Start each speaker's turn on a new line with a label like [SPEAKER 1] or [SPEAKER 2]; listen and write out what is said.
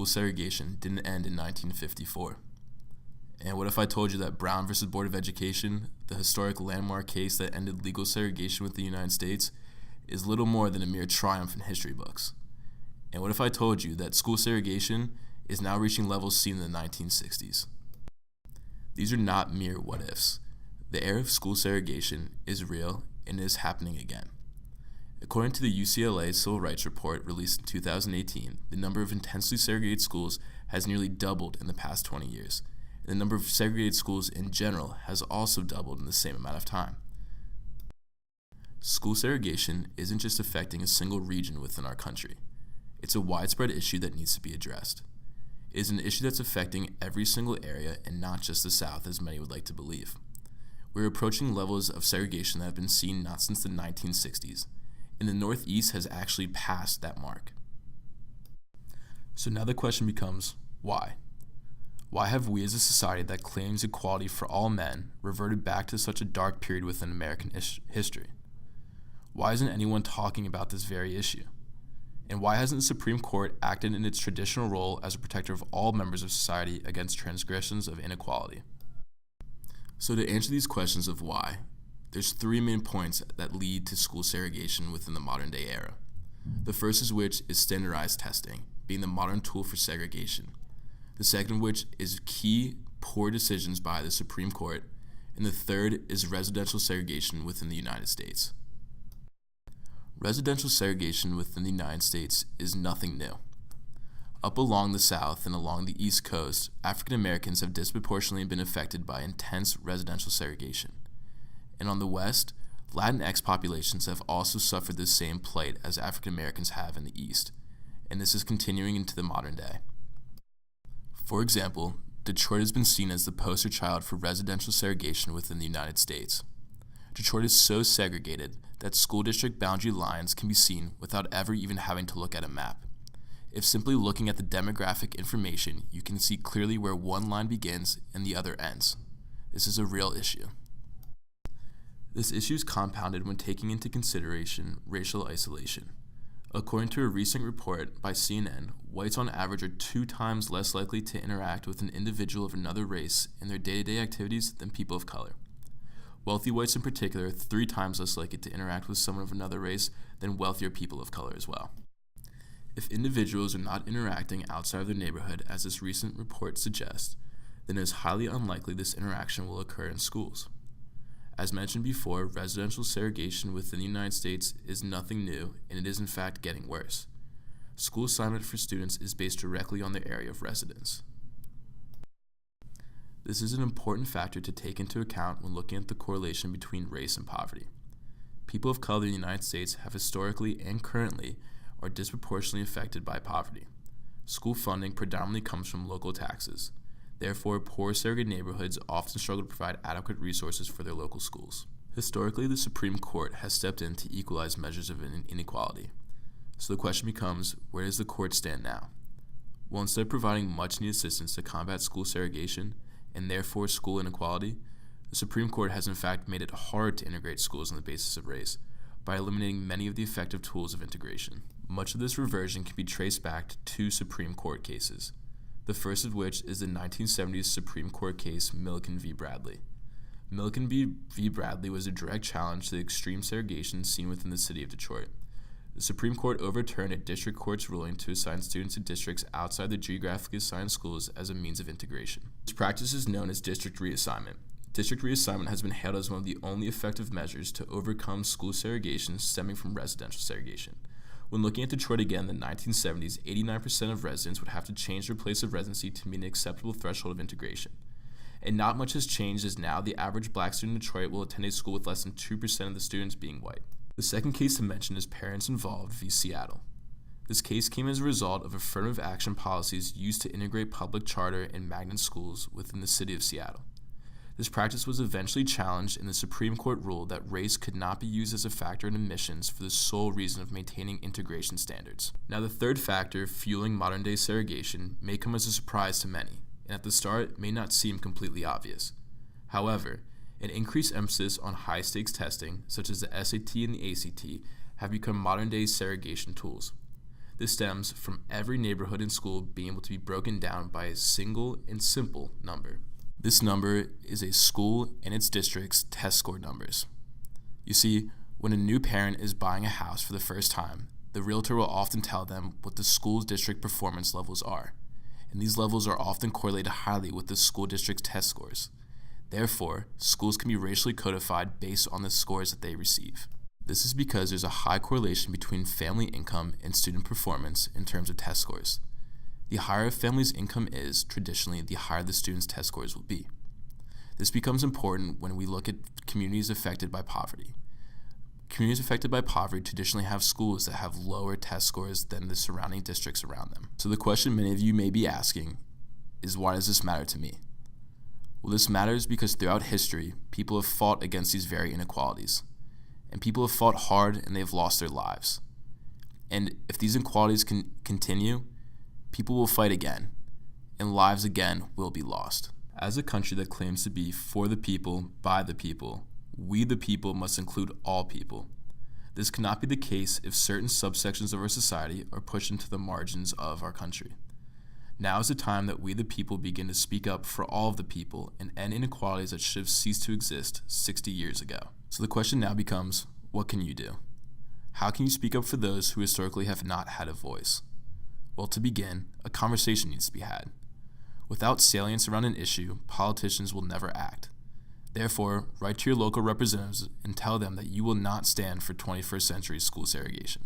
[SPEAKER 1] School segregation didn't end in 1954. And what if I told you that Brown versus Board of Education, the historic landmark case that ended legal segregation with the United States, is little more than a mere triumph in history books? And what if I told you that school segregation is now reaching levels seen in the 1960s? These are not mere what-ifs. The era of school segregation is real and is happening again. According to the UCLA Civil Rights Report released in 2018, the number of intensely segregated schools has nearly doubled in the past 20 years. And the number of segregated schools in general has also doubled in the same amount of time. School segregation isn't just affecting a single region within our country. It's a widespread issue that needs to be addressed. It is an issue that's affecting every single area and not just the South, as many would like to believe. We're approaching levels of segregation that have been seen not since the 1960s, and the Northeast has actually passed that mark. So now the question becomes, why? Why have we as a society that claims equality for all men reverted back to such a dark period within American history? Why isn't anyone talking about this very issue? And why hasn't the Supreme Court acted in its traditional role as a protector of all members of society against transgressions of inequality? So to answer these questions of why, there's three main points that lead to school segregation within the modern day era. The first is which is standardized testing, being the modern tool for segregation. The second of which is key poor decisions by the Supreme Court, and the third is residential segregation within the United States. Residential segregation within the United States is nothing new. Up along the South and along the East Coast, African Americans have disproportionately been affected by intense residential segregation. And on the West, Latinx populations have also suffered the same plight as African Americans have in the East, and this is continuing into the modern day. For example, Detroit has been seen as the poster child for residential segregation within the United States. Detroit is so segregated that school district boundary lines can be seen without ever even having to look at a map. If simply looking at the demographic information, you can see clearly where one line begins and the other ends. This is a real issue. This issue is compounded when taking into consideration racial isolation. According to a recent report by CNN, whites on average are 2 times less likely to interact with an individual of another race in their day-to-day activities than people of color. Wealthy whites in particular are 3 times less likely to interact with someone of another race than wealthier people of color as well. If individuals are not interacting outside of their neighborhood, as this recent report suggests, then it is highly unlikely this interaction will occur in schools. As mentioned before, residential segregation within the United States is nothing new, and it is in fact getting worse. School assignment for students is based directly on their area of residence. This is an important factor to take into account when looking at the correlation between race and poverty. People of color in the United States have historically and currently are disproportionately affected by poverty. School funding predominantly comes from local taxes. Therefore, poor segregated neighborhoods often struggle to provide adequate resources for their local schools. Historically, the Supreme Court has stepped in to equalize measures of inequality. So the question becomes, where does the court stand now? Well, instead of providing much-needed assistance to combat school segregation, and therefore school inequality, the Supreme Court has in fact made it hard to integrate schools on the basis of race by eliminating many of the effective tools of integration. Much of this reversion can be traced back to 2 Supreme Court cases, the first of which is the 1970s Supreme Court case Milliken v. Bradley. Milliken v. Bradley was a direct challenge to the extreme segregation seen within the city of Detroit. The Supreme Court overturned a district court's ruling to assign students to districts outside the geographically assigned schools as a means of integration. This practice is known as district reassignment. District reassignment has been hailed as one of the only effective measures to overcome school segregation stemming from residential segregation. When looking at Detroit again in the 1970s, 89% of residents would have to change their place of residency to meet an acceptable threshold of integration. And not much has changed, as now the average black student in Detroit will attend a school with less than 2% of the students being white. The second case to mention is Parents Involved v. Seattle. This case came as a result of affirmative action policies used to integrate public charter and magnet schools within the city of Seattle. This practice was eventually challenged, and the Supreme Court ruled that race could not be used as a factor in admissions for the sole reason of maintaining integration standards. Now, the third factor fueling modern-day segregation may come as a surprise to many, and at the start may not seem completely obvious. However, an increased emphasis on high-stakes testing, such as the SAT and the ACT, have become modern-day segregation tools. This stems from every neighborhood and school being able to be broken down by a single and simple number. This number is a school and its district's test score numbers. You see, when a new parent is buying a house for the first time, the realtor will often tell them what the school's district performance levels are, and these levels are often correlated highly with the school district's test scores. Therefore, schools can be racially codified based on the scores that they receive. This is because there's a high correlation between family income and student performance in terms of test scores. The higher a family's income is, traditionally, the higher the student's test scores will be. This becomes important when we look at communities affected by poverty. Communities affected by poverty traditionally have schools that have lower test scores than the surrounding districts around them. So the question many of you may be asking is, why does this matter to me? Well, this matters because throughout history, people have fought against these very inequalities. And people have fought hard and they've lost their lives. And if these inequalities can continue, people will fight again, and lives again will be lost. As a country that claims to be for the people, by the people, we the people must include all people. This cannot be the case if certain subsections of our society are pushed into the margins of our country. Now is the time that we the people begin to speak up for all of the people and end inequalities that should have ceased to exist 60 years ago. So the question now becomes, what can you do? How can you speak up for those who historically have not had a voice? Well, to begin, a conversation needs to be had. Without salience around an issue, politicians will never act. Therefore, write to your local representatives and tell them that you will not stand for 21st century school segregation.